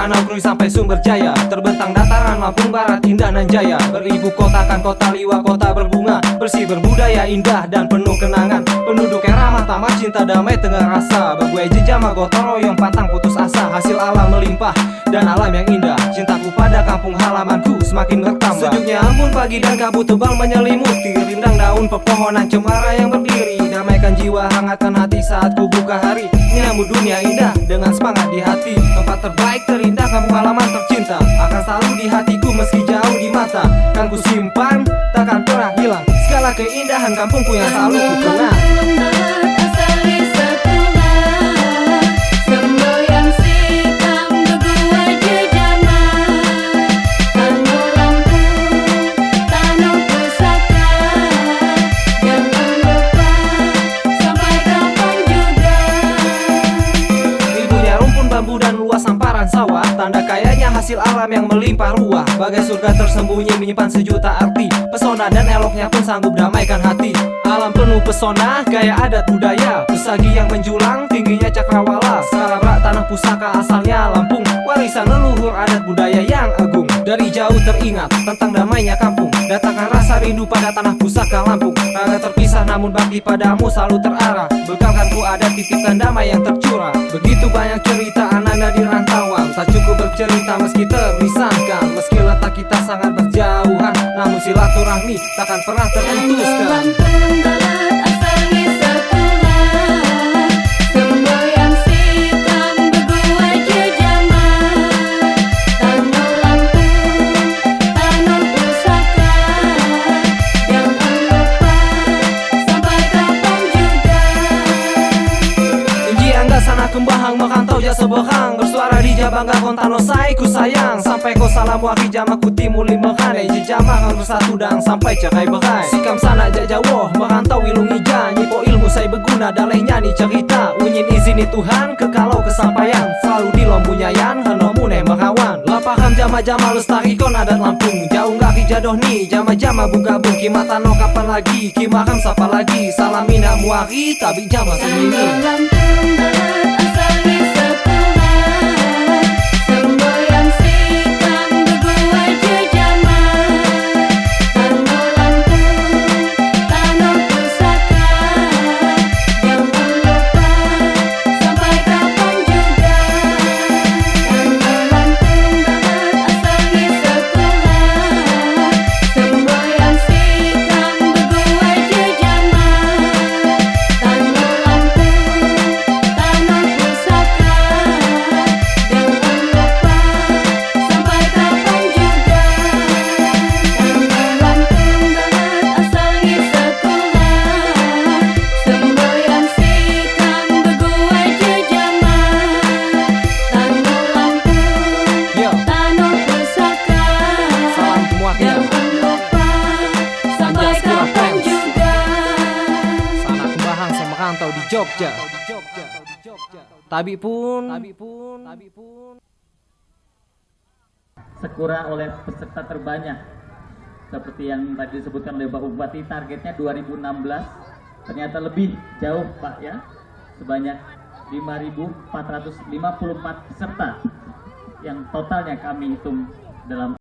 Danau Krui sampai Sumber Jaya, terbentang dataran Lampung Barat, indah nan jaya. Beribu kotakan kota liwa, kota berbunga, bersih berbudaya, indah dan penuh kenangan. Penduduk yang ramah, tamat, cinta, damai, tengah rasa. Berbuai jejama, gotong royong, pantang putus asa. Hasil alam melimpah dan alam yang indah. Cintaku pada kampung halamanku semakin bertambah. Sejuknya embun pagi dan kabut tebal menyelimuti. Rindang daun pepohonan cemara yang berdiri. Damaikan jiwa, hangatkan hati saat ku buka hari. Menyambut dunia indah dengan semangat di hati. Tempat terbaik terindah, kampung halaman tercinta, akan selalu di hatiku meski jauh di mata. Kan ku simpan, takkan pernah hilang segala keindahan kampungku yang selalu ku kenang. Dan luas hamparan sawah, tanda kayanya hasil alam yang melimpah ruah. Bagai surga tersembunyi menyimpan sejuta arti. Pesona dan eloknya pun sanggup damaikan hati. Alam penuh pesona, gaya adat budaya. Pesagi yang menjulang, tingginya cakrawala. Sarabrak tanah pusaka asalnya Lampung. Warisan leluhur adat budaya yang agung. Dari jauh teringat tentang damainya kampung. Datangkan rasa rindu pada tanah pusaka Lampung. Raga terpisah namun bakti padamu selalu terarah. Bekalkan ku adat titipkan damai yang tercurah. Begitu banyak cerita anak-anak di rantauan. Tak cukup bercerita meski terpisahkan. Meski letak kita sangat berjauhan, namun silaturahmi takkan pernah terputuskan. Sana kembahang merantau jasa berang. Bersuara di Jabangga kontano sai ku sayang. Sampai ko salam waki jama ku timuli merane. Jejama harus satu dan sampai cerai berai. Sikam sana jajawoh merantau ilung ija. Nyipo ilmu saya berguna daleh nyanyi cerita. Unyin izini Tuhan kekalau kesampaian. Selalu di lompunyayan henomune merawan. Lapaham jama-jama lestarikon adat Lampung. Jauh gak kijadoh nih jama-jama bugabung. Kimatano kapan lagi kimakam sapa lagi. Salamina muari tabi jama semini. Merantau di Jogja. Tabi pun Sekura oleh peserta terbanyak seperti yang tadi disebutkan oleh Pak Bupati, targetnya 2016 ternyata lebih jauh Pak ya, sebanyak 5.454 peserta yang totalnya kami hitung dalam